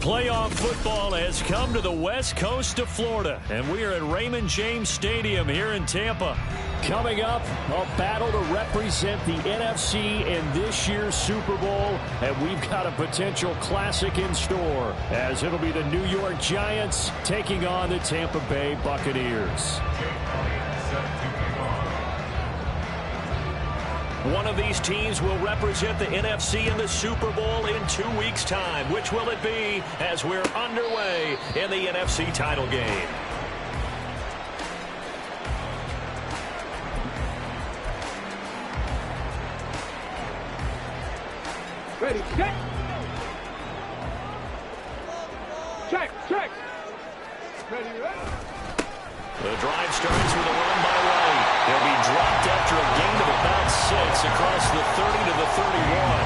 Playoff football has come to the west coast of Florida, and we are at Raymond James Stadium here in Tampa. Coming up, a battle to represent the NFC in this year's Super Bowl, and we've got a potential classic in store, as it'll be the New York Giants taking on the Tampa Bay Buccaneers. One of these teams will represent the NFC in the Super Bowl in 2 weeks' time. Which will it be as we're underway in the NFC title game? Ready, check. Check, check. Ready, ready. The drive starts with a run by White. He'll be dropped after a gain of about 6 across the 30 to the 31.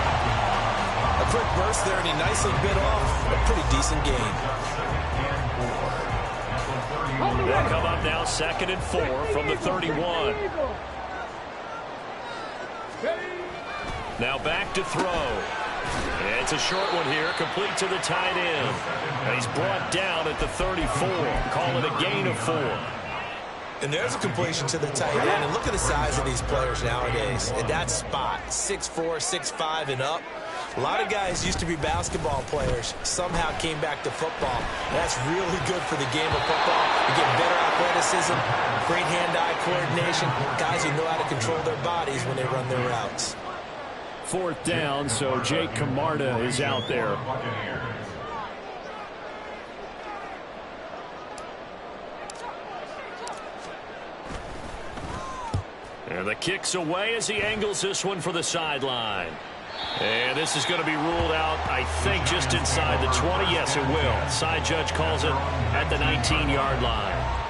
A quick burst there, and he nicely bit off a pretty decent gain. They'll come up now 2nd and 4 from the 31. Now back to throw. It's a short one here, complete to the tight end. And he's brought down at the 34. Call it a gain of 4. And there's a completion to the tight end. And look at the size of these players nowadays. At that spot, 6'4", 6'5", and up. A lot of guys used to be basketball players. Somehow came back to football. That's really good for the game of football. You get better athleticism, great hand-eye coordination. Guys who know how to control their bodies when they run their routes. 4th down, so Jake Camarda is out there. And the kick's away as he angles this one for the sideline. And this is going to be ruled out, I think, just inside the 20. Yes, it will. Side judge calls it at the 19-yard line.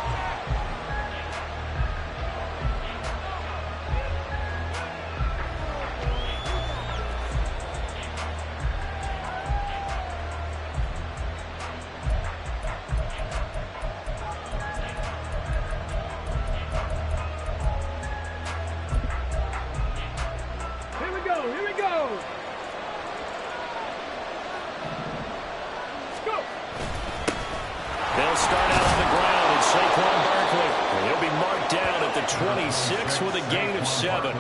They'll start out on the ground, and Saquon Barkley, he'll be marked down at the 26 with a gain of 7.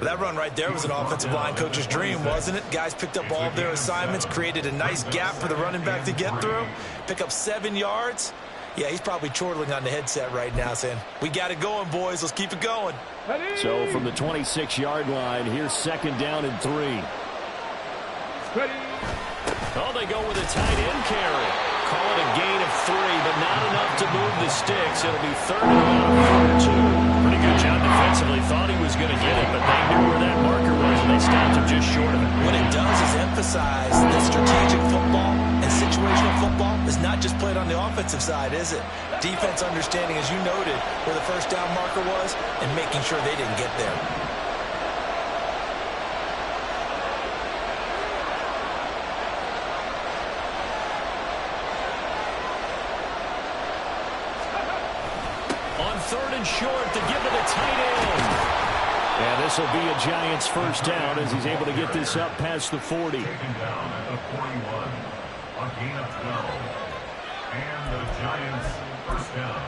That run right there was an offensive line coach's dream, wasn't it? Guys picked up all of their assignments, created a nice gap for the running back to get through, pick up 7 yards. Yeah, he's probably chortling on the headset right now saying, we got it going, boys. Let's keep it going. So from the 26-yard line, here's 2nd down and 3. Ready. Oh, they go with a tight end carry. Call it a gain of 3, but not enough to move the sticks. It'll be 3rd and 2. Pretty good job defensively. Thought he was going to get it, but they knew where that marker was, and they stopped him just short of it. What it does is emphasize that strategic football and situational football is not just played on the offensive side, is it? Defense understanding, as you noted, where the first down marker was and making sure they didn't get there. On 3rd and short to give to the tight end. And this will be a Giants first down as he's able to get this up past the 40. Taken down at the 41, a gain of 12. And the Giants first down.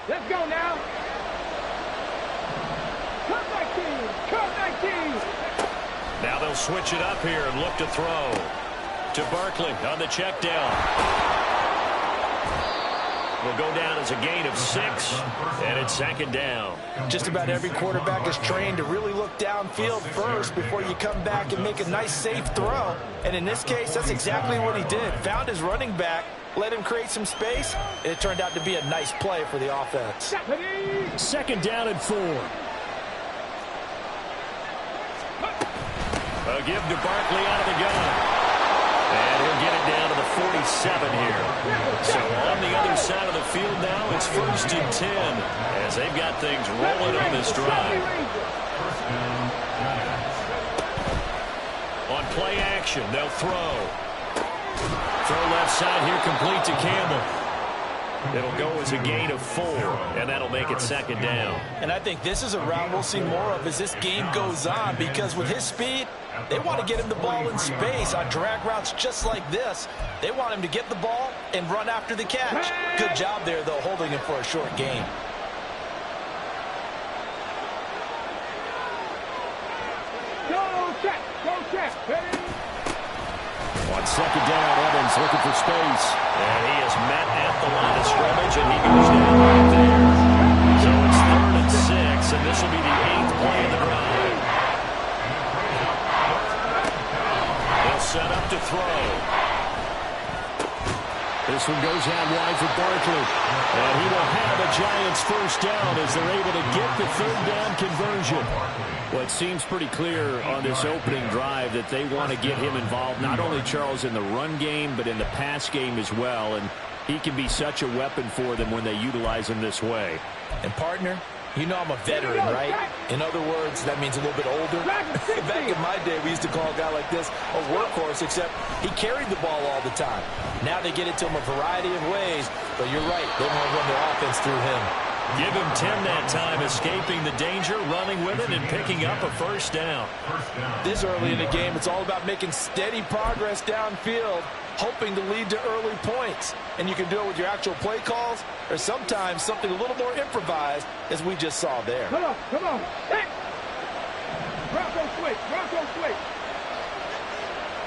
Let's go now. Cut 19. Now they'll switch it up here and look to throw. To Barkley on the check down. Will go down as a gain of 6, and it's 2nd down. Just about every quarterback is trained to really look downfield first before you come back and make a nice, safe throw. And in this case, that's exactly what he did. Found his running back, let him create some space, and it turned out to be a nice play for the offense. 2nd down and 4. A give to Barkley out of the gun. And he'll get it down to the 47 here. So on the other side of the field now, it's 1st and 10 as they've got things rolling on this drive. On play action, they'll throw. Throw left side here, complete to Campbell. It'll go as a gain of 4, and that'll make it second down. And I think this is a route we'll see more of as this game goes on, because with his speed, they want to get him the ball in space on drag routes just like this. They want him to get the ball and run after the catch. Good job there, though, holding him for a short gain. Go check. On second down, Evans looking for space. And he is met at the line of scrimmage, and he goes down right there. So it's 3rd and 6, and this will be the 8th play of the drive. They'll set up to throw. This one goes out wide for Barkley. And he will have a Giants first down as they're able to get the 3rd down conversion. Well, it seems pretty clear on this opening drive that they want to get him involved, not only, Charles, in the run game, but in the pass game as well. And he can be such a weapon for them when they utilize him this way. And, partner, you know I'm a veteran, right? In other words, that means a little bit older. Back in my day, we used to call a guy like this a workhorse, except he carried the ball all the time. Now they get it to him a variety of ways, but you're right. They want to run their offense through him. Give him 10 that time, escaping the danger, running with it, and picking up a first down. This early in the game, it's all about making steady progress downfield, hoping to lead to early points. And you can do it with your actual play calls, or sometimes something a little more improvised, as we just saw there. Come on. Hey. Bronco switch.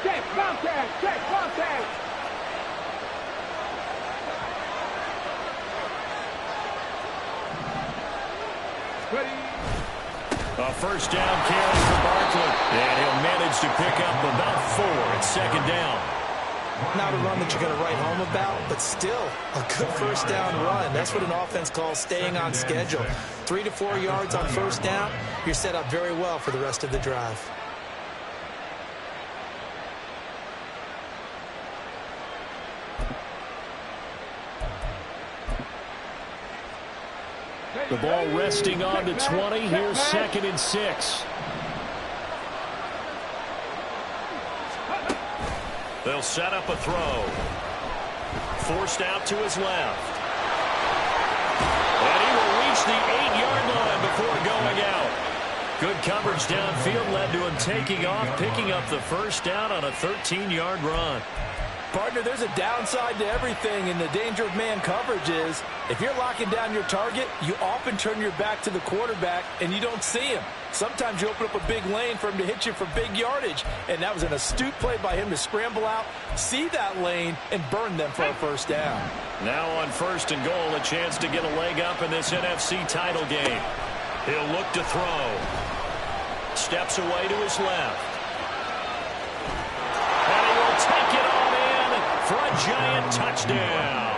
Check, contact. Ready. A first down carry for Barkley. And he'll manage to pick up about 4 at second down. Not a run that you're going to write home about, but still a good first down run. That's what an offense calls staying on schedule. 3 to 4 yards on first down, you're set up very well for the rest of the drive. The ball resting on the 20. Here's 2nd and 6. They'll set up a throw. Forced out to his left. And he will reach the 8-yard line before going out. Good coverage downfield led to him taking off, picking up the first down on a 13-yard run. Partner, there's a downside to everything, and the danger of man coverage is if you're locking down your target, you often turn your back to the quarterback and you don't see him. Sometimes you open up a big lane for him to hit you for big yardage, and that was an astute play by him to scramble out, see that lane, and burn them for a first down. Now on 1st and goal, a chance to get a leg up in this NFC title game. He'll look to throw. Steps away to his left. And he will take it on in for a Giant touchdown.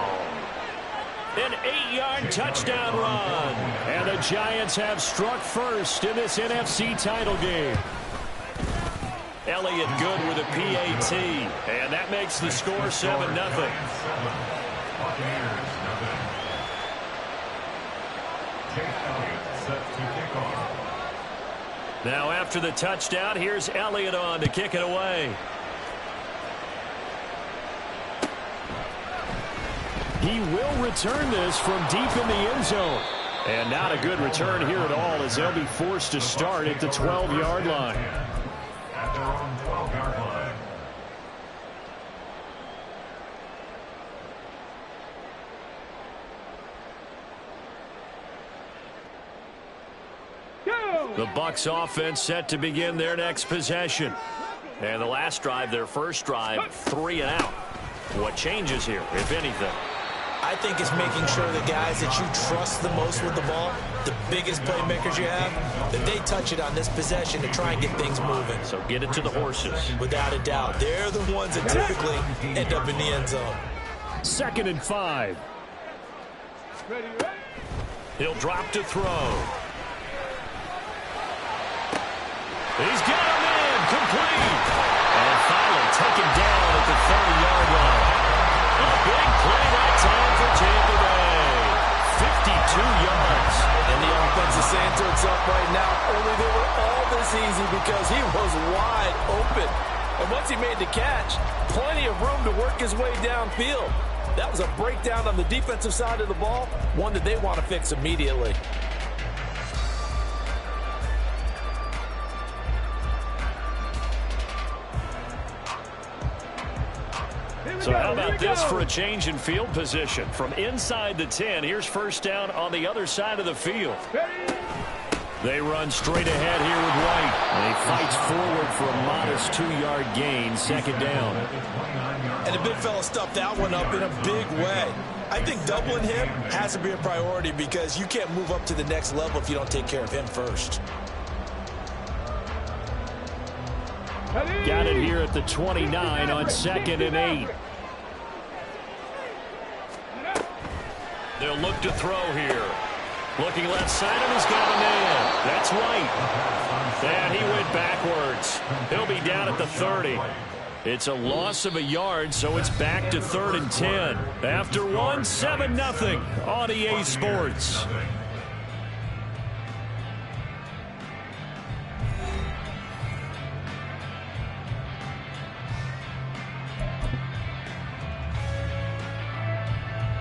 An 8-yard touchdown run. And the Giants have struck first in this NFC title game. Elliott good with a PAT. And that makes the score 7-0. Now after the touchdown, here's Elliott on to kick it away. He will return this from deep in the end zone. And not a good return here at all, as they'll be forced to start at the 12-yard line. At their own 12-yard line. The Bucs offense set to begin their next possession. And the last drive, their first drive, 3 and out. What changes here, if anything? I think it's making sure the guys that you trust the most with the ball, the biggest playmakers you have, that they touch it on this possession to try and get things moving. So get it to the horses. Without a doubt. They're the ones that typically end up in the end zone. 2nd and 5. Ready. He'll drop to throw. He's got him in, complete. And finally taken down at the 30-yard line. A big play that time for Tampa Bay. 52 yards. And the offense is saying to itself right now, only they were all this easy because he was wide open. And once he made the catch, plenty of room to work his way downfield. That was a breakdown on the defensive side of the ball, one that they want to fix immediately. So how about this for a change in field position? From inside the 10, here's first down on the other side of the field. They run straight ahead here with White. And he fights forward for a modest 2-yard gain, second down. And the big fella stuffed that one up in a big way. I think doubling him has to be a priority because you can't move up to the next level if you don't take care of him first. Got it here at the 29 on 2nd and 8. They'll look to throw here. Looking left side, and he's got a man. That's White. And he went backwards. He'll be down at the 30. It's a loss of a yard, so it's back to 3rd and 10. After one, 7-0 on EA Sports.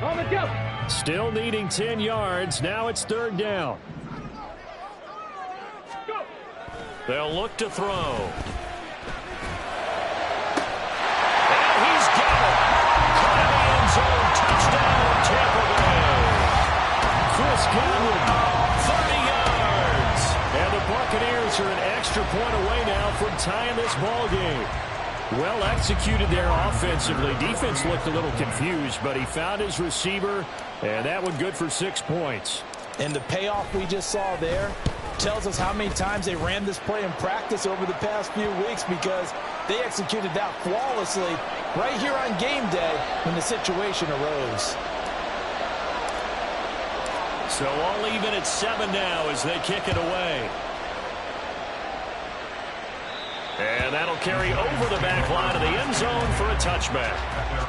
On the go. Still needing 10 yards. Now it's 3rd down. Go. They'll look to throw. And he's got it. Caught in the end zone. Touchdown, Tampa Bay. Chris Godwin, 30 yards. And the Buccaneers are an extra point away now from tying this ball game. Well executed there offensively. Defense looked a little confused, but he found his receiver, and that one good for 6 points. And the payoff we just saw there tells us how many times they ran this play in practice over the past few weeks because they executed that flawlessly right here on game day when the situation arose. So all even at 7 now as they kick it away. And that'll carry over the back line of the end zone for a touchback.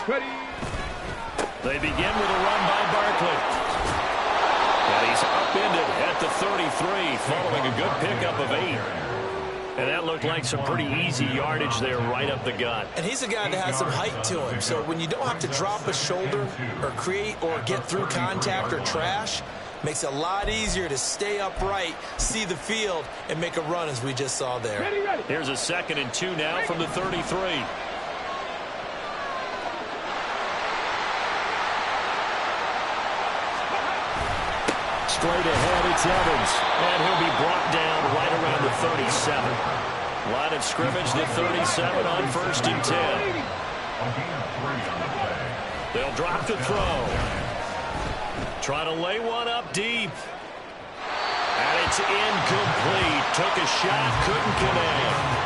Ready. They begin with a run by Barkley. And he's upended at the 33 following a good pickup of 8. And that looked like some pretty easy yardage there right up the gut. And he's a guy that has some height to him. So when you don't have to drop a shoulder or create or get through contact or trash, makes it a lot easier to stay upright, see the field, and make a run as we just saw there. Ready, ready. Here's a 2nd and 2 now from the 33. Straight ahead, it's Evans. And he'll be brought down right around the 37. Line of scrimmage, the 37 on 1st and 10. They'll drop the throw. Try to lay one up deep. And it's incomplete. Took a shot, couldn't connect.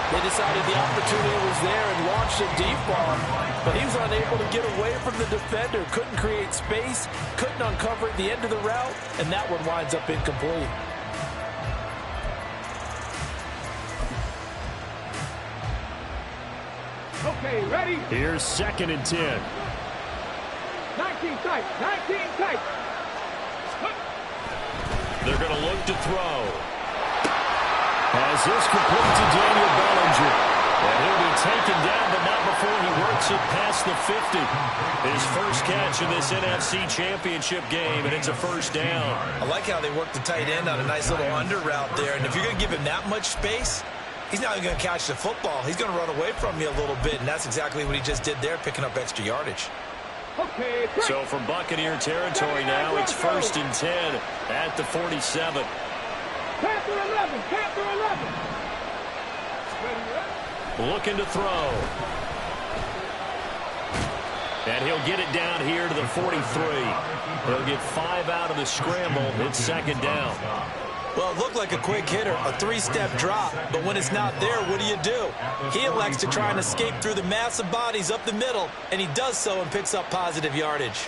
They decided the opportunity was there and launched a deep ball, but he was unable to get away from the defender. Couldn't create space, couldn't uncover at the end of the route, and that one winds up incomplete. Okay, ready. Here's 2nd and 10. 19 tight. 19 tight. They're going to look to throw. As this complete to Daniel Bellinger. And he'll be taken down, but not before he works it past the 50. His first catch in this NFC Championship game, and it's a 1st down. I like how they work the tight end on a nice little under route there. And if you're going to give him that much space, he's not even going to catch the football. He's going to run away from you a little bit, and that's exactly what he just did there, picking up extra yardage. Okay, so from Buccaneer territory now, it's 1st and 10 at the 47. Panther 11. Panther 11. Ready, looking to throw. And he'll get it down here to the 43. He'll get 5 out of the scramble. It's 2nd down. Well, it looked like a quick hitter, a 3-step drop, but when it's not there, what do? He elects to try and escape through the massive bodies up the middle, and he does so and picks up positive yardage.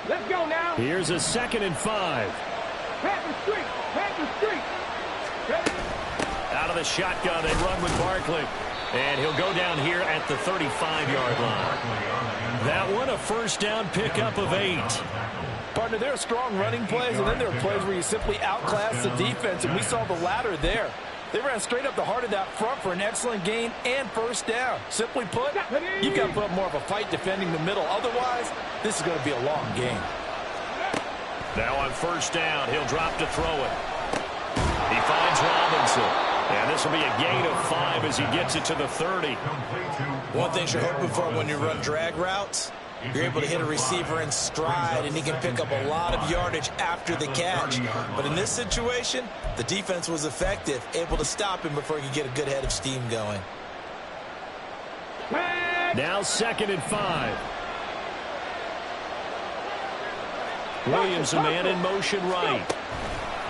Let's go now. Here's a 2nd and 5. Panther Street. Panther Street. Ready. Out of the shotgun, they run with Barkley. And he'll go down here at the 35-yard line. That one, a 1st down pickup of 8. Partner, there are strong running plays, and then there are plays where you simply outclass the defense, and we saw the latter there. They ran straight up the heart of that front for an excellent gain and 1st down. Simply put, you've got to put up more of a fight defending the middle. Otherwise, this is going to be a long game. Now on 1st down, he'll drop to throw it. He finds Robinson. And this will be a gain of 5 as he gets it to the 30. One thing you're hoping for when you run drag routes, you're able to hit a receiver in stride, and he can pick up a lot of yardage after the catch. But in this situation, the defense was effective, able to stop him before he could get a good head of steam going. Now 2nd and 5. Williams, a man in motion right.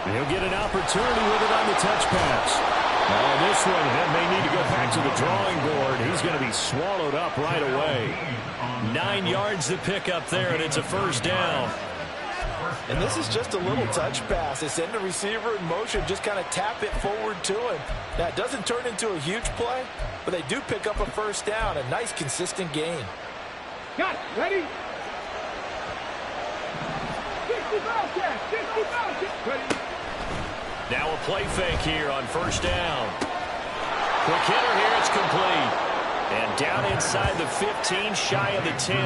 He'll get an opportunity with it on the touch pass. Now this one may need to go back to the drawing board. He's going to be swallowed up right away. 9 yards to pick up there, and it's a 1st down. And this is just a little touch pass. They send the receiver in motion, just kind of tap it forward to him. Now, it doesn't turn into a huge play, but they do pick up a 1st down, a nice, consistent gain. Got it. Ready? 60 Bobcats. 60 Bobcats. Ready? Now a play fake here on 1st down. Quick hitter here, it's complete. And down inside the 15, shy of the 10.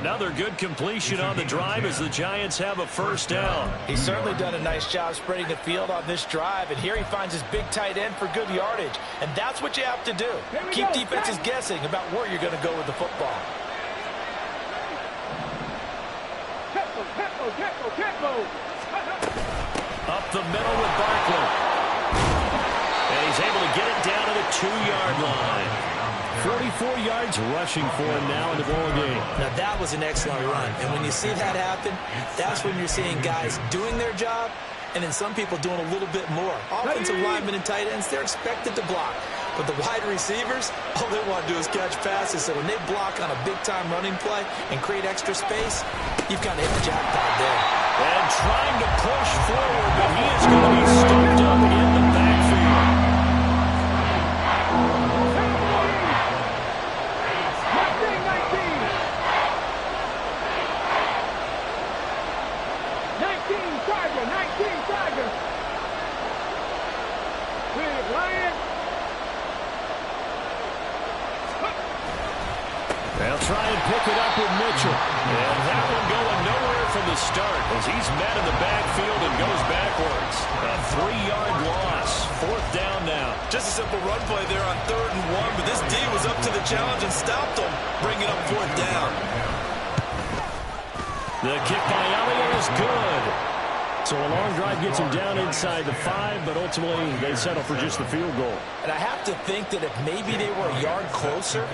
Another good completion on the drive as the Giants have a 1st down. He's certainly done a nice job spreading the field on this drive, and here he finds his big tight end for good yardage. And that's what you have to do. Keep defenses guessing about where you're going to go with the football. Tempo. Up the middle with Barkley. And he's able to get it down to the 2-yard line. 44 yards rushing for him now in the ball game. Now that was an excellent run. And when you see that happen, that's when you're seeing guys doing their job and then some people doing a little bit more. Offensive linemen and tight ends, they're expected to block. But the wide receivers, all they want to do is catch passes. So when they block on a big-time running play and create extra space, you've kind of hit the jackpot there. And trying to push forward, but he is going to be stopped up in the backfield. up with Mitchell. And that one going nowhere from the start as he's met in the backfield and goes backwards. A 3-yard loss. 4th down now. Just a simple run play there on 3rd and 1, but this D was up to the challenge and stopped them, bringing up 4th down. The kick by Elliott is good. So a long drive gets him down inside the 5, but ultimately they settle for just the field goal. And I have to think that if maybe they were a yard closer,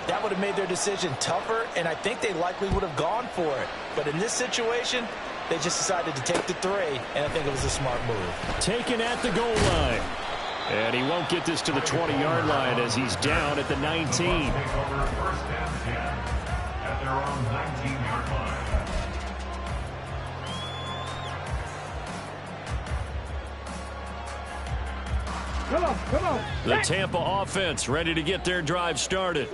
that would have made their decision tougher, and I think they likely would have gone for it. But in this situation, they just decided to take the 3, and I think it was a smart move. Taken at the goal line. And he won't get this to the 20-yard line as he's down at the 19. Take over 1st and 10 at their own 19-yard line. Come on. The Tampa offense ready to get their drive started.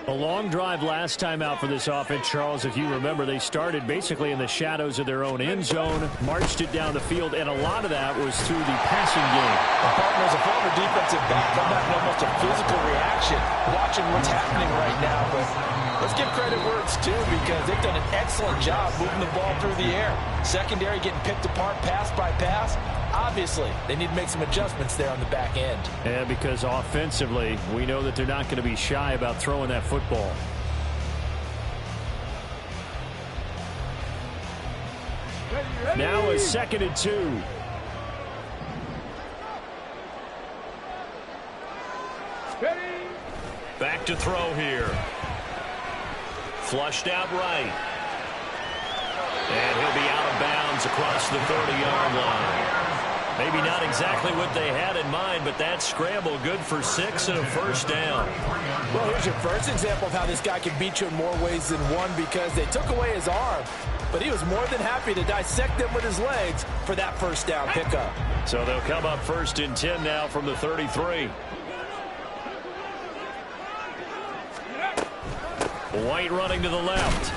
A long drive last time out for this offense, Charles. If you remember, they started basically in the shadows of their own end zone, marched it down the field, and a lot of that was through the passing game. Partner, as a former defensive back, I'm having almost a physical reaction watching what's happening right now. But let's give credit where it's due because they've done an excellent job moving the ball through the air. Secondary getting picked apart pass by pass. Obviously, they need to make some adjustments there on the back end. And because offensively, we know that they're not going to be shy about throwing that football. Now a 2nd and 2. Back to throw here. Flushed out right. And he'll be out of bounds across the 30-yard line. Maybe not exactly what they had in mind, but that scramble good for 6 and a 1st down. Well, here's your first example of how this guy can beat you in more ways than one because they took away his arm, but he was more than happy to dissect them with his legs for that 1st down pickup. So they'll come up 1st and 10 now from the 33. White running to the left.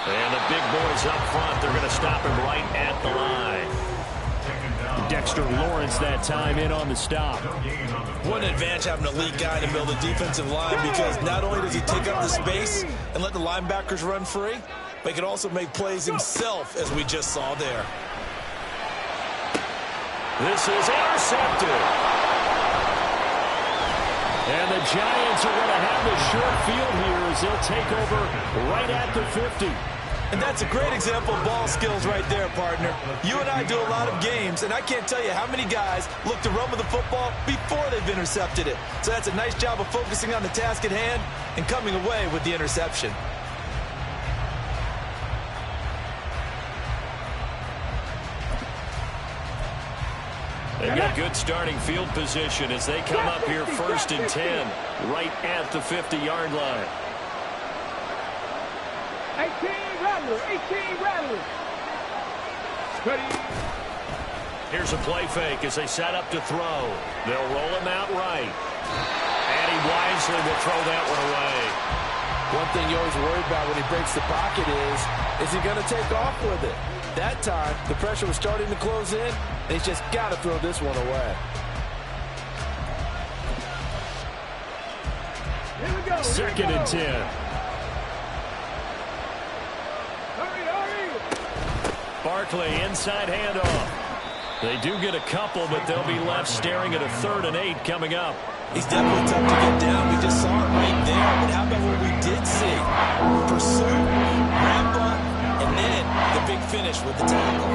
And the big boys up front, they're going to stop him right at the line. Dexter Lawrence that time in on the stop. What an advantage having an elite guy to build a defensive line because not only does he take up the space and let the linebackers run free, but he can also make plays himself, as we just saw there. This is intercepted. And the Giants are going to have the short field here as they'll take over right at the 50. And that's a great example of ball skills right there, partner. You and I do a lot of games, and I can't tell you how many guys look to run with the football before they've intercepted it. So that's a nice job of focusing on the task at hand and coming away with the interception. They've got good starting field position as they come up here 1st and 10, right at the 50-yard line. 18 Rattlers. Here's a play fake as they set up to throw. They'll roll him out right. And he wisely will throw that one away. One thing you always worry about when he breaks the pocket is he going to take off with it? That time, the pressure was starting to close in, and he's just got to throw this one away. Here we go. 2nd and 10. Barkley inside handoff. They do get a couple, but they'll be left staring at a 3rd and 8 coming up. He's definitely tough to get down. We just saw it right there. But how about what we did see? Pursuit, ramp up, and then the big finish with the tackle.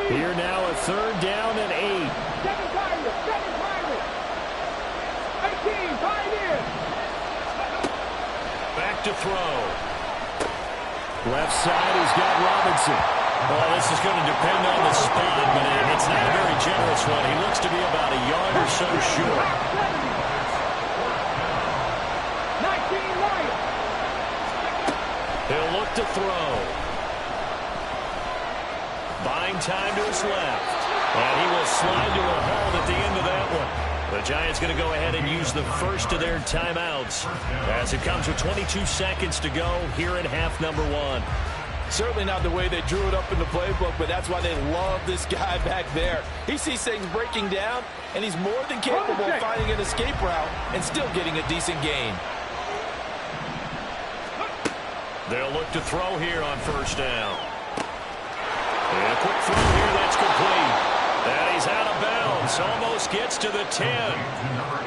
Here now a 3rd down and 8. 7 Pirates. 18, 5 in. Back to throw. Left side, he's got Robinson. Well, this is going to depend on the spot, but it's not a very generous one. He looks to be about a yard or so short. 19 Lions. He'll look to throw. Buying time to his left. And he will slide to a halt at the end of that one. The Giants going to go ahead and use the first of their timeouts as it comes with 22 seconds to go here in half number 1. Certainly not the way they drew it up in the playbook, but that's why they love this guy back there. He sees things breaking down, and he's more than capable of finding an escape route and still getting a decent gain. They'll look to throw here on first down. And a quick throw here that's complete. And he's out of bounds. Almost gets to the 10.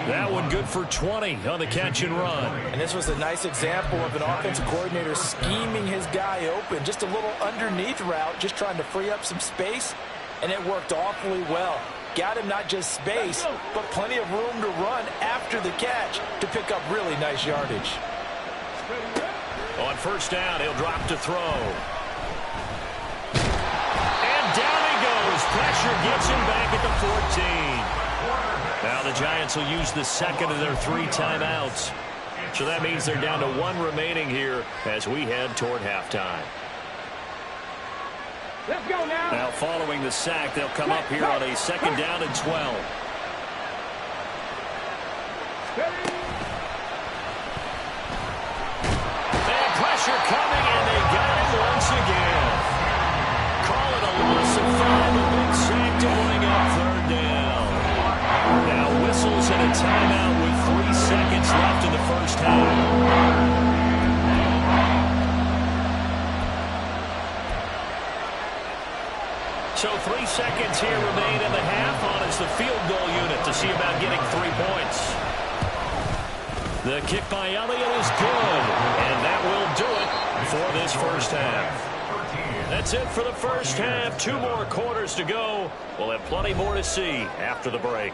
That one good for 20 on the catch and run. And this was a nice example of an offensive coordinator scheming his guy open. Just a little underneath route, just trying to free up some space. And it worked awfully well. Got him not just space, but plenty of room to run after the catch to pick up really nice yardage. On first down, he'll drop to throw. And down he goes. Pressure gets him back at the 14. Now the Giants will use the second of their 3 timeouts. So that means they're down to 1 remaining here as we head toward halftime. Let's go now. Now following the sack, they'll come up here on a second down and 12. And pressure coming, and they got him once again. Call it a loss of 5, a big sack to bring up third down. Now whistles and a timeout with 3 seconds left in the first half. So 3 seconds here remain in the half on as the field goal unit to see about getting 3 points. The kick by Elliott is good, and that will do it for this first half. That's it for the first half. 2 more quarters to go. We'll have plenty more to see after the break.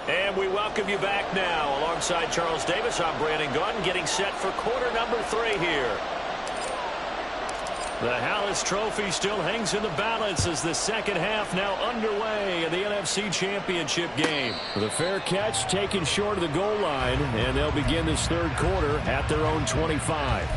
And we welcome you back now. Alongside Charles Davis, I'm Brandon Gunn, getting set for quarter number 3 here. The Hallis Trophy still hangs in the balance as the second half now underway in the NFC Championship game. The fair catch taken short of the goal line, and they'll begin this third quarter at their own 25.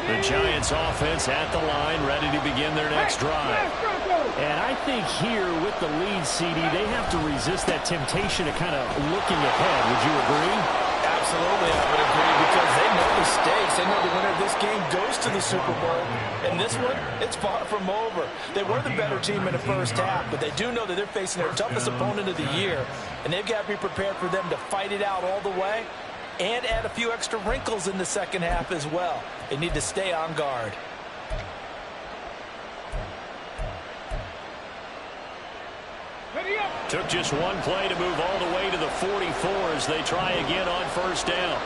The Giants offense at the line, ready to begin their next drive. And I think here with the lead, CD, they have to resist that temptation of kind of looking ahead. Would you agree? Absolutely, I would agree, because they know the stakes. They know the winner of this game goes to the Super Bowl. And this one, it's far from over. They were the better team in the first half, but they do know that they're facing their toughest opponent of the year. And they've got to be prepared for them to fight it out all the way and add a few extra wrinkles in the second half as well. They need to stay on guard. Took just one play to move all the way to the 44 as they try again on first down.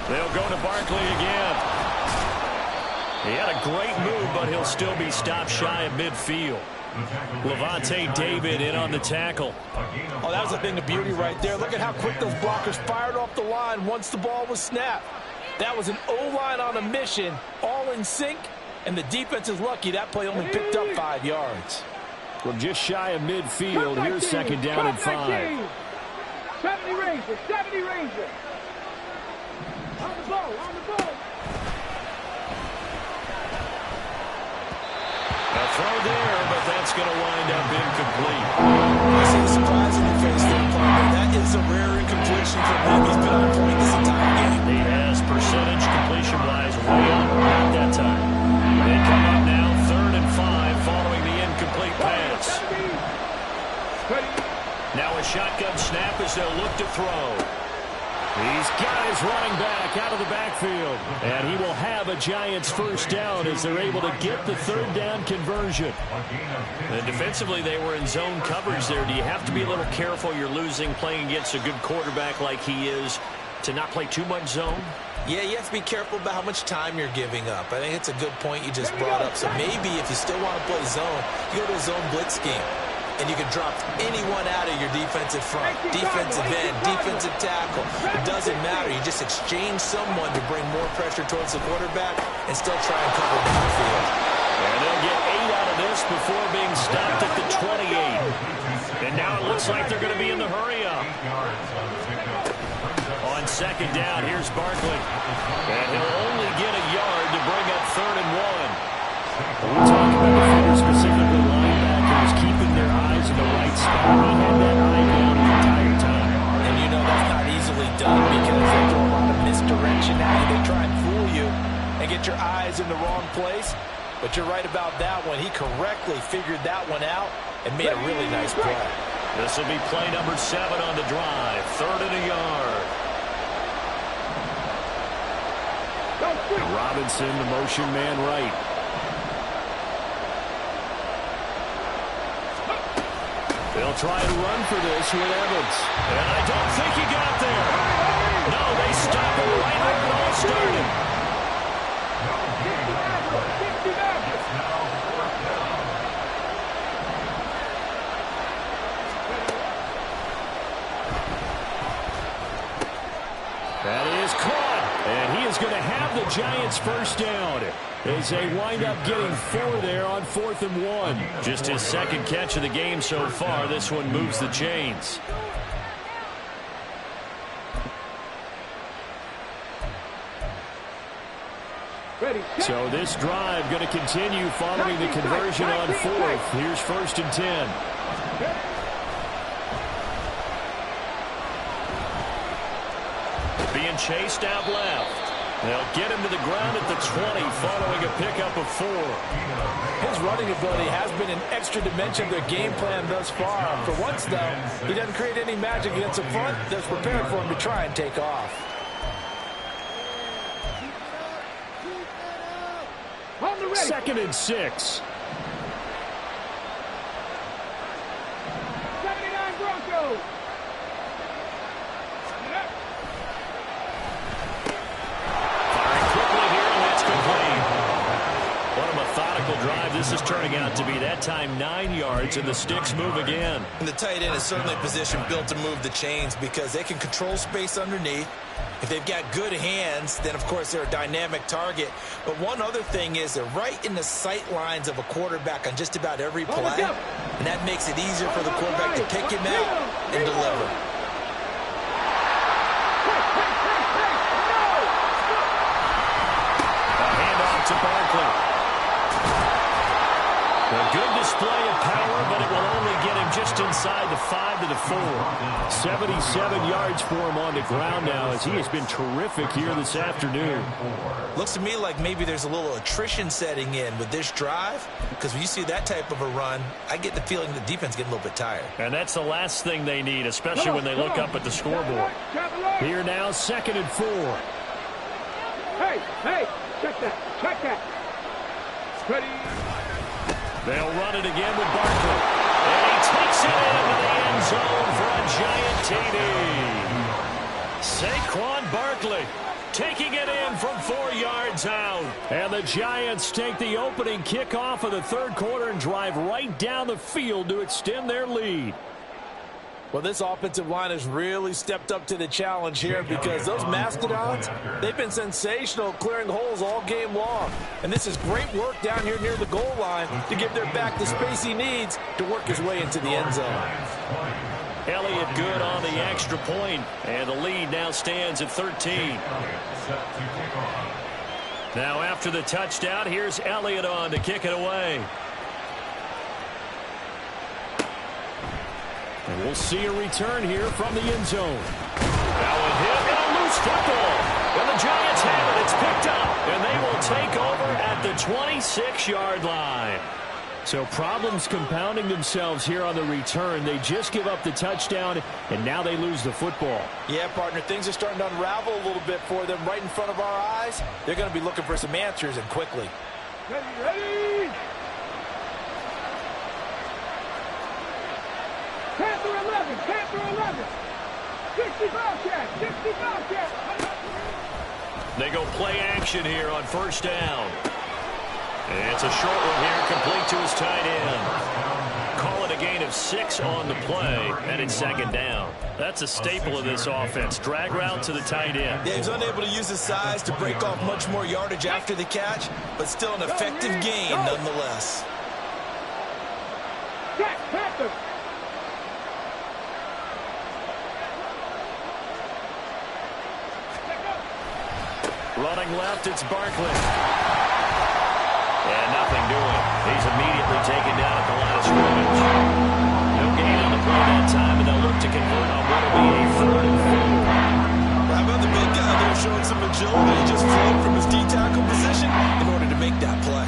They'll go to Barkley again. He had a great move, but he'll still be stopped shy of midfield. Levante David in on the tackle. Oh, that was a thing of beauty right there. Look at how quick those blockers fired off the line once the ball was snapped. That was an O-line on a mission, all in sync, and the defense is lucky that play only picked up 5 yards. Well, just shy of midfield. Here's second down and 5. 70 Rangers, 70 Rangers. On the ball, on the ball. A throw there, but that's going to wind up incomplete. I see the surprise in your face there, partner. That is a rare incompletion for him. He's been on point this entire game. He has percentage completion-wise way up at that time. They come up now, 3rd and 5, following the incomplete pass. Now a shotgun snap as they'll look to throw. He's got his running back out of the backfield. And he will have a Giants first down as they're able to get the 3rd down conversion. And defensively, they were in zone coverage there. Do you have to be a little careful? You're losing playing against a good quarterback like he is to not play too much zone? Yeah, you have to be careful about how much time you're giving up. I think it's a good point you just brought up. So maybe if you still want to play zone, you go to a zone blitz scheme. and you can drop anyone out of your defensive front, defensive end, defensive tackle. It doesn't matter. You just exchange someone to bring more pressure towards the quarterback and still try and cover downfield. And they'll get 8 out of this before being stopped at the 28. And now it looks like they're going to be in the hurry-up. On second down, here's Barkley. And he'll only get a yard to bring up 3rd and 1. We talk about the defenders, specifically linebackers, keeping their eyes in the right spot. He had that eye down the entire time. And you know that's not easily done because they throw a lot of misdirection at you. They try and fool you and get your eyes in the wrong place. But you're right about that one. He correctly figured that one out and made a really nice play. This will be play number 7 on the drive. 3rd and a yard. Robinson, the motion man right. They'll try to run for this with Evans. And I don't think he got there. No, they stop him right where it all started. That is caught. And he is going to have the Giants first down as they wind up getting 4 there on 4th and 1. Just his 2nd catch of the game so far. This one moves the chains. So this drive going to continue following the conversion on 4th. Here's 1st and 10. Being chased out left. They'll get him to the ground at the 20 following a pickup of 4. His running ability has been an extra dimension of their game plan thus far. For once, though, he doesn't create any magic against the front that's prepared for him to try and take off. 2nd and 6. 79 Broncos. What a methodical drive this is turning out to be. That time 9 yards, and the sticks move again. And the tight end is certainly a position built to move the chains because they can control space underneath. If they've got good hands, then, of course, they're a dynamic target. But one other thing is they're right in the sight lines of a quarterback on just about every play. And that makes it easier for the quarterback to pick him out and deliver. To Barkley. A good display of power, but it will only get him just inside the 5 to the 4. 77 yards for him on the ground now as he has been terrific here this afternoon. Looks to me like maybe there's a little attrition setting in with this drive because when you see that type of a run, I get the feeling the defense getting a little bit tired. And that's the last thing they need, especially when they look up at the scoreboard. Here now, 2nd and 4. Hey, check that. Ready. They'll run it again with Barkley. And he takes it into the end zone for a giant TD. Saquon Barkley taking it in from 4 yards out. And the Giants take the opening kickoff of the 3rd quarter and drive right down the field to extend their lead. Well, this offensive line has really stepped up to the challenge here because those Mastodons, they've been sensational clearing holes all game long. And this is great work down here near the goal line to give their back the space he needs to work his way into the end zone. Elliott good on the extra point, and the lead now stands at 13. Now after the touchdown, here's Elliott on to kick it away. And we'll see a return here from the end zone. Now a hit and a loose football. And the Giants have it. It's picked up. And they will take over at the 26-yard line. So problems compounding themselves here on the return. They just give up the touchdown, and now they lose the football. Yeah, partner, things are starting to unravel a little bit for them right in front of our eyes. They're going to be looking for some answers, and quickly. Ready. Panther 11. 65 catch. They go play action here on 1st down. And it's a short one here, complete to his tight end. call it a gain of 6 on the play, and it's second down. That's a staple of this offense. Drag route to the tight end. Yeah, he's unable to use his size to break off much more yardage after the catch, but still an effective gain nonetheless. Running left, it's Barkley. And nothing doing. He's immediately taken down at the line of scrimmage. No gain on the play that time, and they'll look to convert on what will be a 3rd and 4. How about the big guy there showing some agility? He just flowed from his D-tackle position in order to make that play.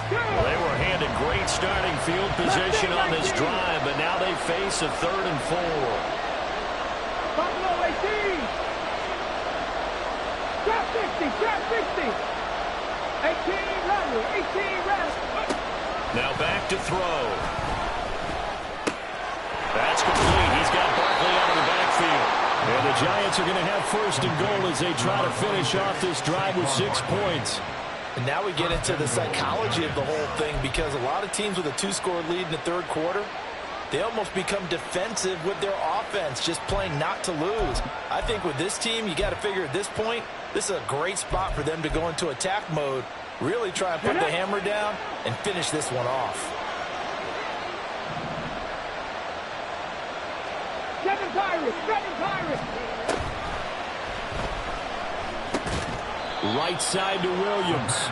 They were handed great starting field position on this drive, but now they face a 3rd and 4. Buffalo 18. Trap 60, trap 60. 18 runner, 18 runner. Now back to throw. That's complete. He's got Barkley out of the backfield. And the Giants are going to have 1st and goal as they try to finish off this drive with 6 points. And now we get into the psychology of the whole thing, because a lot of teams with a 2-score lead in the 3rd quarter, they almost become defensive with their offense, just playing not to lose. I think with this team, you got to figure at this point, this is a great spot for them to go into attack mode, really try and put the hammer down and finish this one off. 7 Pirates, 7 Pirates. Right side to Williams.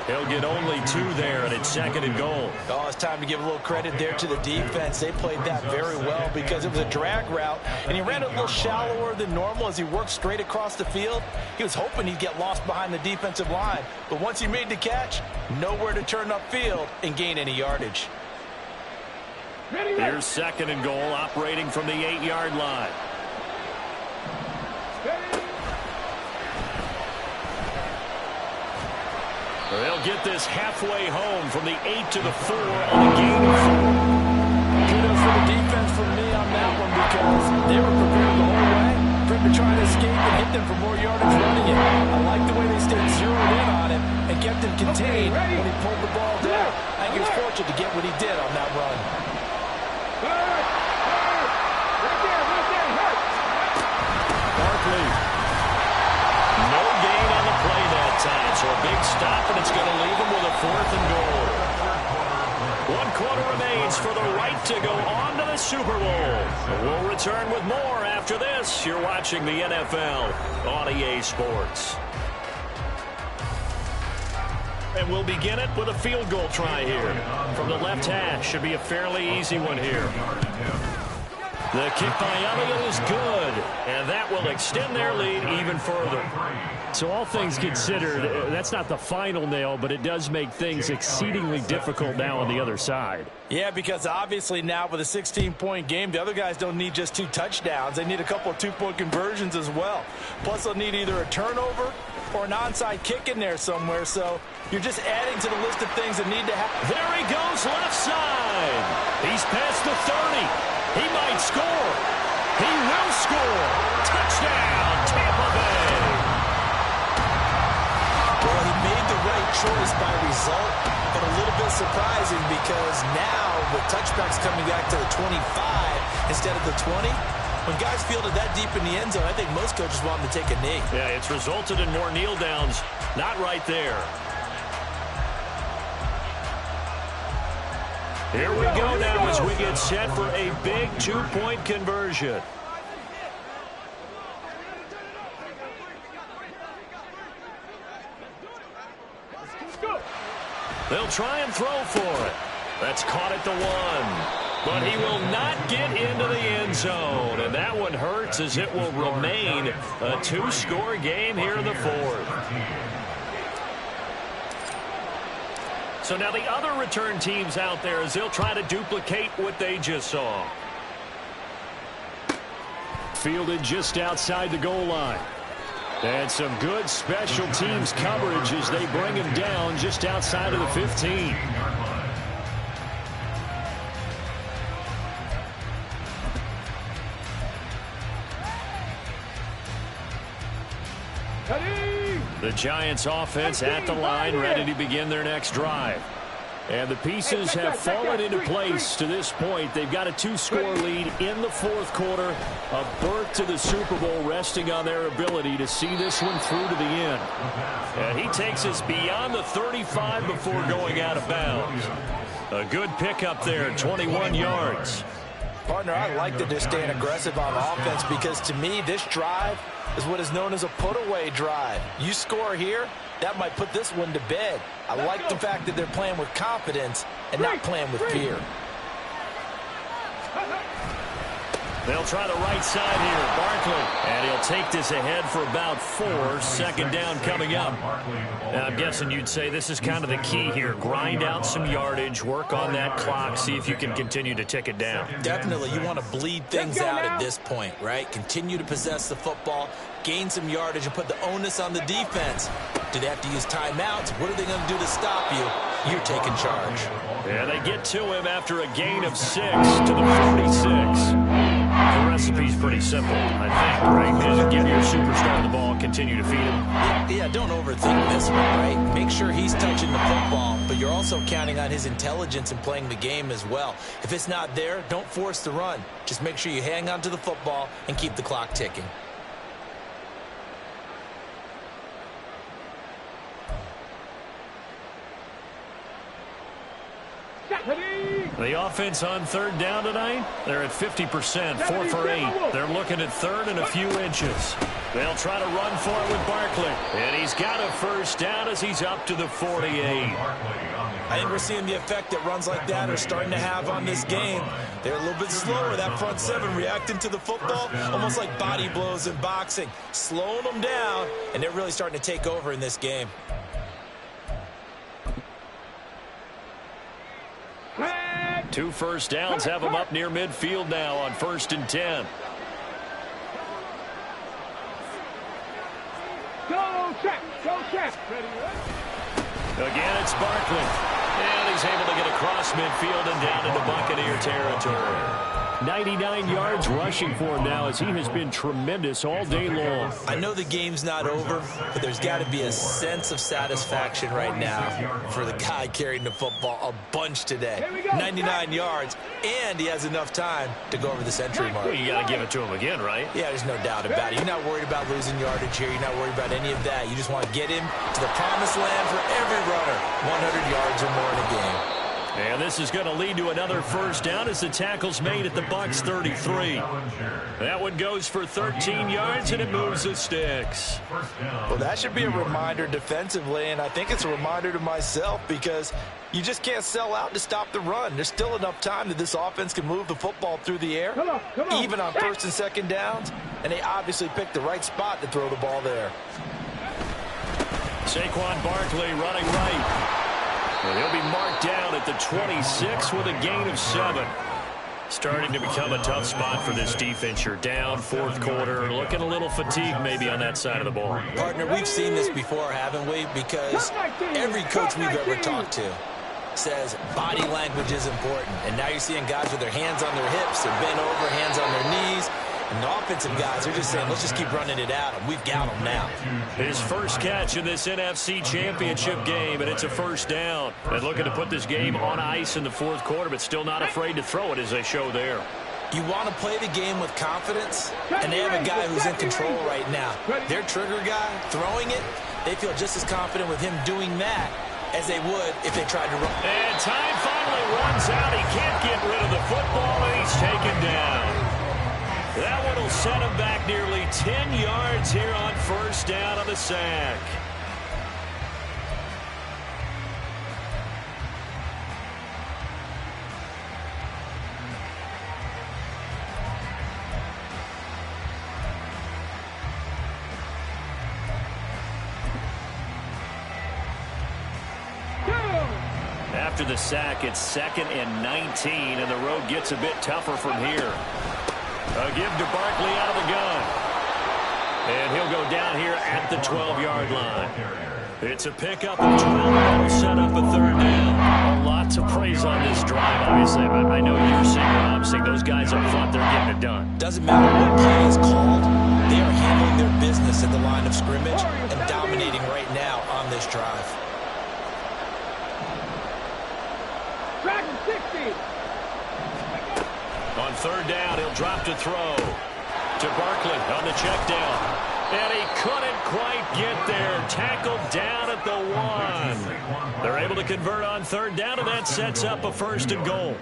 He'll get only 2 there, and it's 2nd and goal. Oh, it's time to give a little credit there to the defense. They played that very well because it was a drag route, and he ran it a little shallower than normal as he worked straight across the field. He was hoping he'd get lost behind the defensive line, but once he made the catch, nowhere to turn upfield and gain any yardage. Here's 2nd and goal, operating from the 8-yard line. They'll get this halfway home from the 8 to the 4 on a gain of 4. Kudos for the defense from me on that one, because they were prepared the whole way for him to try to escape and hit them for more yardage running it. I like the way they stayed zeroed in on him and kept him contained when he pulled the ball down. I think he was fortunate to get what he did on that run. Barkley. No gain on the play that time, so a big stop, and it's going to leave him with a 4th and goal. 1 quarter remains for the right to go on to the Super Bowl. We'll return with more after this. You're watching the NFL on EA Sports. And we'll begin it with a field goal try here. From the left hash, should be a fairly easy one here. The kick by Elliott is good, and that will extend their lead even further. So all things considered, that's not the final nail, but it does make things exceedingly difficult now on the other side. Yeah, because obviously now with a 16-point game, the other guys don't need just 2 touchdowns. They need a couple of 2-point conversions as well. Plus, they'll need either a turnover or an onside kick in there somewhere. So you're just adding to the list of things that need to happen. There he goes left side. He's past the 30. He might score. He will score. Touchdown, Tampa Bay. Well, he made the right choice by result, but a little bit surprising because now with touchbacks coming back to the 25 instead of the 20, when guys fielded that deep in the end zone, I think most coaches want them to take a knee. Yeah, it's resulted in more kneel downs. Not right there. Here we go now as we get set for a big 2-point conversion. They'll try and throw for it. That's caught at the 1. But he will not get into the end zone. And that one hurts as it will remain a 2-score game here in the 4th. So now the other return teams out there as they'll try to duplicate what they just saw. Fielded just outside the goal line. And some good special teams coverage as they bring him down just outside of the 15. The Giants offense at the line, ready to begin their next drive. And the pieces have fallen into place to this point. They've got a 2-score lead in the fourth quarter. A berth to the Super Bowl resting on their ability to see this one through to the end. And he takes us beyond the 35 before going out of bounds. A good pickup there, 21 yards. Partner, I like that they're staying aggressive on offense because to me, this drive is what is known as a put-away drive. You score here, that might put this one to bed. I like the fact that they're playing with confidence and not playing with fear. They'll try the right side here. Barkley. And he'll take this ahead for about 4. Second down coming up. Now, I'm guessing you'd say this is kind of the key here. Grind out some yardage. Work on that clock. See if you can continue to tick it down. Definitely. You want to bleed things out at this point, right? Continue to possess the football. Gain some yardage and put the onus on the defense. Do they have to use timeouts? What are they going to do to stop you? You're taking charge. Yeah, they get to him after a gain of 6 to the 46. The recipe's pretty simple, I think, right? Just give your superstar the ball, continue to feed him. Yeah, don't overthink this one, right? Make sure he's touching the football, but you're also counting on his intelligence in playing the game as well. If it's not there, don't force the run. Just make sure you hang on to the football and keep the clock ticking. The offense on third down tonight, they're at 50%, 4 for 8. They're looking at third and a few inches. They'll try to run for it with Barkley. And he's got a first down as he's up to the 48. I think we're seeing the effect that runs like that are starting to have on this game. They're a little bit slower, that front seven, reacting to the football, almost like body blows in boxing, slowing them down, and they're really starting to take over in this game. Two first downs have them up near midfield now on 1st and 10. Go check. Again, it's Barkley. And he's able to get across midfield and down into Buccaneer territory. 99 yards rushing for him now as he has been tremendous all day long. I know the game's not over, but there's got to be a sense of satisfaction right now for the guy carrying the football a bunch today. 99 yards, and he has enough time to go over the century mark. Well, you got to give it to him again, right? Yeah, there's no doubt about it. You're not worried about losing yardage here. You're not worried about any of that. You just want to get him to the promised land for every runner. 100 yards or more in a game. And this is going to lead to another first down as the tackle's made at the Bucs 33. That one goes for 13 yards, and it moves the sticks. Well, that should be a reminder defensively, and I think it's a reminder to myself because you just can't sell out to stop the run. There's still enough time that this offense can move the football through the air, even on first and second downs, and they obviously picked the right spot to throw the ball there. Saquon Barkley running right. And he'll be marked down at the 26 with a gain of 7. Starting to become a tough spot for this defense. You're down fourth quarter, looking a little fatigued maybe on that side of the ball. Partner, we've seen this before, haven't we? Because every coach we've ever talked to says body language is important. And now you're seeing guys with their hands on their hips, they're bent over, hands on their knees. And the offensive guys are just saying, let's just keep running it out, and we've got them now. His first catch in this NFC Championship game, and it's a first down. And looking to put this game on ice in the fourth quarter, but still not afraid to throw it as they show there. You want to play the game with confidence, and they have a guy who's in control right now. Their trigger guy, throwing it, they feel just as confident with him doing that as they would if they tried to run. And time finally runs out. He can't get rid of the football, and he's taken down. That one will set him back nearly 10 yards here on first down on the sack. After the sack, it's 2nd and 19, and the road gets a bit tougher from here. A give to Barkley out of the gun. And he'll go down here at the 12-yard line. It's a pickup of 12. That'll set up a third down. A lot to praise on this drive, obviously, but I know you're seeing what I'm seeing. Those guys up front, they're getting it done. Doesn't matter what play is called. They are handling their business at the line of scrimmage and dominating right now on this drive. Dragon 60. On third down, he'll drop to throw to Barkley on the check down. And he couldn't quite get there. Tackled down at the 1. They're able to convert on third down, and that sets up a 1st and goal.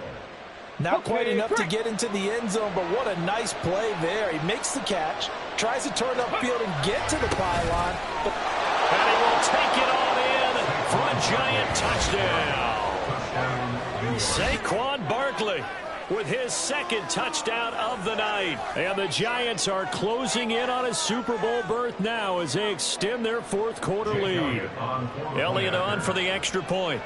Not quite enough to get into the end zone, but what a nice play there. He makes the catch, tries to turn upfield and get to the pylon. And he will take it on in for a giant touchdown. Saquon Barkley with his 2nd touchdown of the night. And the Giants are closing in on a Super Bowl berth now as they extend their 4th quarter lead. Elliott on for the extra point.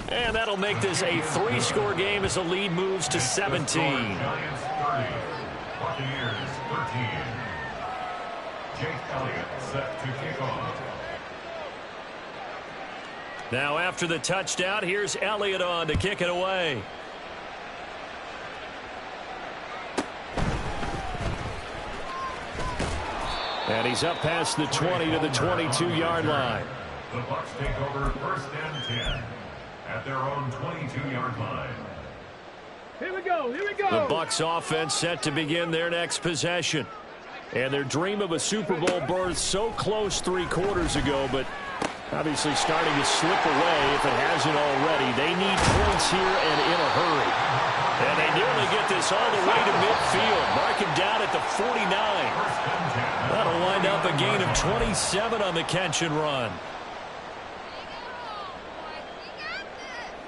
And that'll make this a 3-score game as the lead moves to 17. Giants 30, Buccaneers 13. Jake Elliott set to kick off. Now after the touchdown, here's Elliott on to kick it away. And he's up past the 20 to the 22-yard line. The Bucs take over 1st and 10 at their own 22-yard line. Here we go. Here we go. The Bucs offense set to begin their next possession. And their dream of a Super Bowl berth so close 3 quarters ago, but obviously starting to slip away if it hasn't already. They need points here and in a hurry. And they nearly get this all the way to midfield. Mark him down at the 49. That'll wind up a gain of 27 on the catch and run.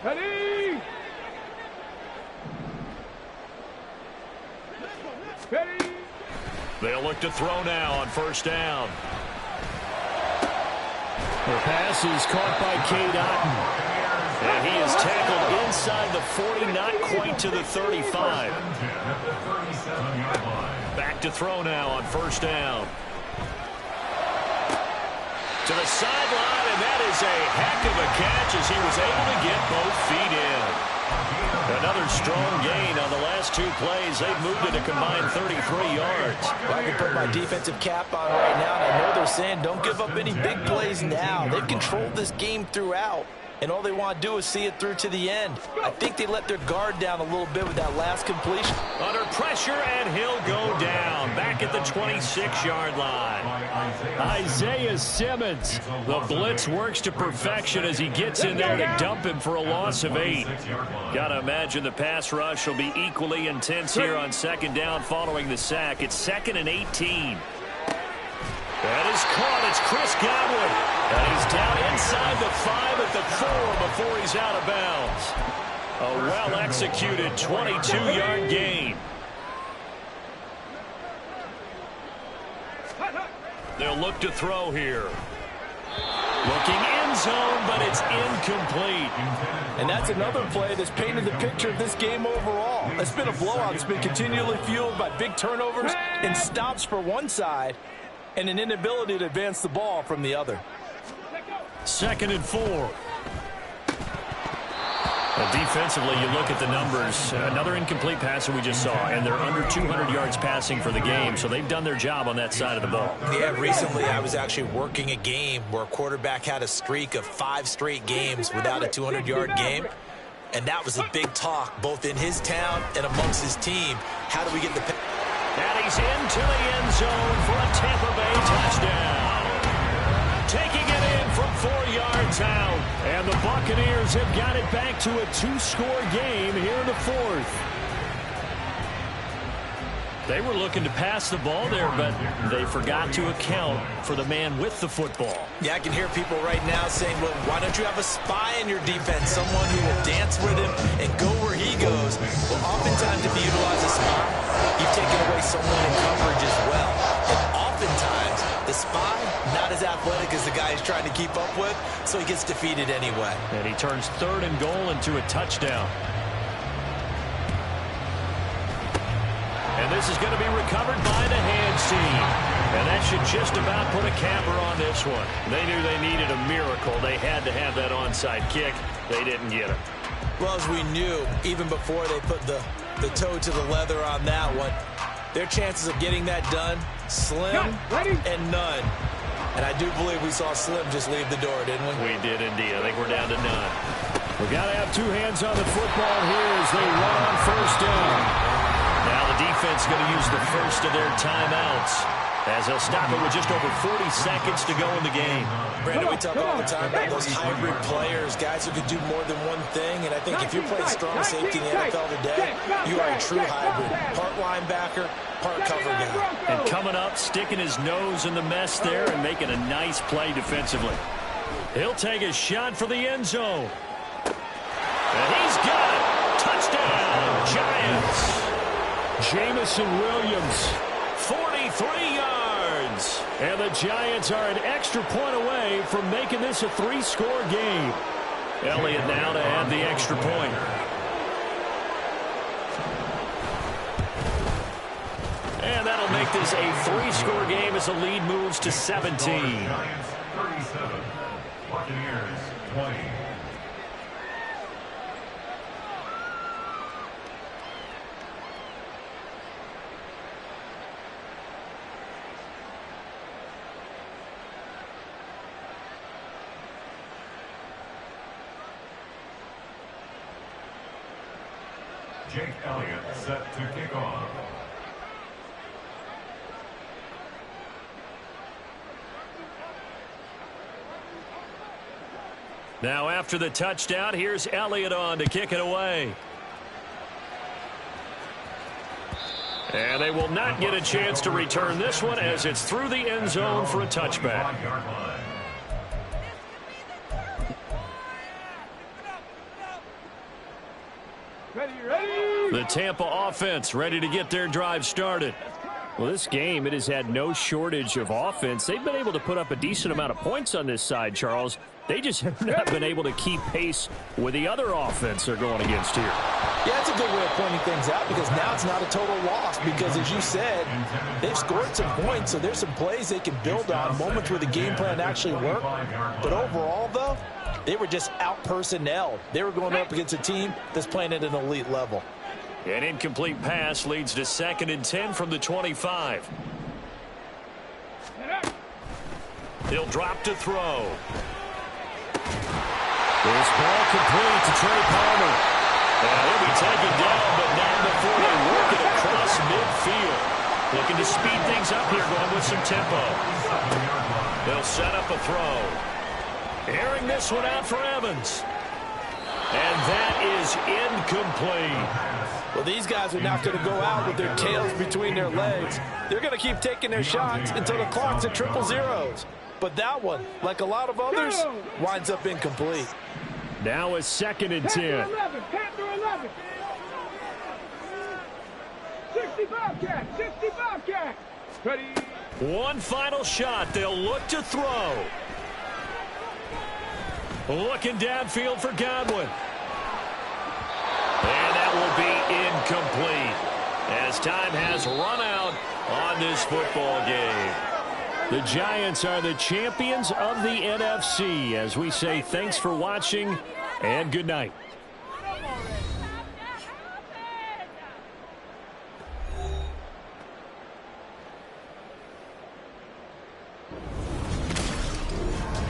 Ready? Ready? They'll look to throw now on 1st down. The pass is caught by Cade Otton. And he is tackled inside the 40, not quite to the 35. Back to throw now on 1st down. To the sideline, and that is a heck of a catch as he was able to get both feet in. Another strong gain on the last 2 plays. They've moved it a combined 33 yards. I can put my defensive cap on right now, and I know they're saying don't give up any big plays now. They've controlled this game throughout, and all they want to do is see it through to the end. I think they let their guard down a little bit with that last completion. Under pressure, and he'll go down. Back at the 26-yard line. Isaiah Simmons. The blitz works to perfection as he gets in there to dump him for a loss of 8. Got to imagine the pass rush will be equally intense here on 2nd down following the sack. It's 2nd and 18. That is caught. It's Chris Godwin. And he's down inside the 5 at the 4 before he's out of bounds. A well-executed 22-yard gain. They'll look to throw here. Looking end zone, but it's incomplete. And that's another play that's painted the picture of this game overall. It's been a blowout. It's been continually fueled by big turnovers and stops for one side and an inability to advance the ball from the other. 2nd and 4. Defensively, you look at the numbers. Another incomplete passer we just saw, and they're under 200 yards passing for the game, so they've done their job on that side of the ball. Yeah, recently I was actually working a game where a quarterback had a streak of 5 straight games without a 200-yard game, and that was a big talk both in his town and amongst his team. How do we get the... And he's into the end zone for a Tampa Bay touchdown. Taking it in from 4 yards out. And the Buccaneers have got it back to a 2-score game here in the 4th. They were looking to pass the ball there, but they forgot to account for the man with the football. Yeah, I can hear people right now saying, well, why don't you have a spy in your defense, someone who will dance with him and go where he goes? Well, oftentimes if you utilize a spy, you've taken away someone in coverage as well. And oftentimes, the spy, not as athletic as the guy he's trying to keep up with, so he gets defeated anyway. And he turns 3rd and goal into a touchdown. And this is going to be recovered by the hands team. And that should just about put a capper on this one. They knew they needed a miracle. They had to have that onside kick. They didn't get it. Well, as we knew, even before they put the toe to the leather on that one, Their chances of getting that done, slim and none. And I do believe we saw Slim just leave the door, didn't we? We did indeed. I think we're down to none. We've got to have two hands on the football here as they run on first down. Now the defense is going to use the first of their timeouts as they'll stop it with just over 40 seconds to go in the game. Brandon, we talk all the time about those hybrid players, guys who can do more than one thing. And I think if you're playing strong safety in the NFL today, you are a true hybrid. Part linebacker, part cover guy. And coming up, sticking his nose in the mess there and making a nice play defensively. He'll take a shot for the end zone. And he's got it. Touchdown, Giants. Jamison Williams, 43 yards. And the Giants are an extra point away from making this a 3-score game. Elliott now to add the extra point. And that'll make this a 3-score game as the lead moves to 17. Giants 37, Buccaneers 20. Jake Elliott set to kick off. Now after the touchdown, here's Elliott on to kick it away. And they will not get a chance to return this one as it's through the end zone for a touchback. The Tampa offense ready to get their drive started. Well, this game, it has had no shortage of offense. They've been able to put up a decent amount of points on this side, Charles. They just have not been able to keep pace with the other offense they're going against here. Yeah, that's a good way of pointing things out because now it's not a total loss because, as you said, they've scored some points, so there's some plays they can build on, moments where the game plan actually worked. But overall, though, they were just out-personnel. They were going up against a team that's playing at an elite level. An incomplete pass leads to 2nd and 10 from the 25. He'll drop to throw. This ball complete to Trey Palmer. And he'll be taken down, but not before they work it across midfield. Looking to speed things up here, going with some tempo. They'll set up a throw. Airing this one out for Evans. And that is incomplete. Well, these guys are not going to go out with their tails between their legs. They're going to keep taking their shots until the clock's at 000. But that one, like a lot of others, winds up incomplete. Now a 2nd and 10. 65 catch, 65 catch. Ready. One final shot. They'll look to throw. Looking downfield for Godwin. And that will be incomplete as time has run out on this football game. The Giants are the champions of the NFC as we say thanks for watching and good night.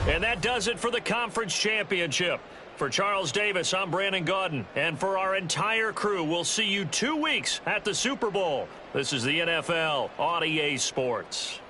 And that does it for the conference championship. For Charles Davis, I'm Brandon Gaudin. And for our entire crew, we'll see you 2 weeks at the Super Bowl. This is the NFL on EA Sports.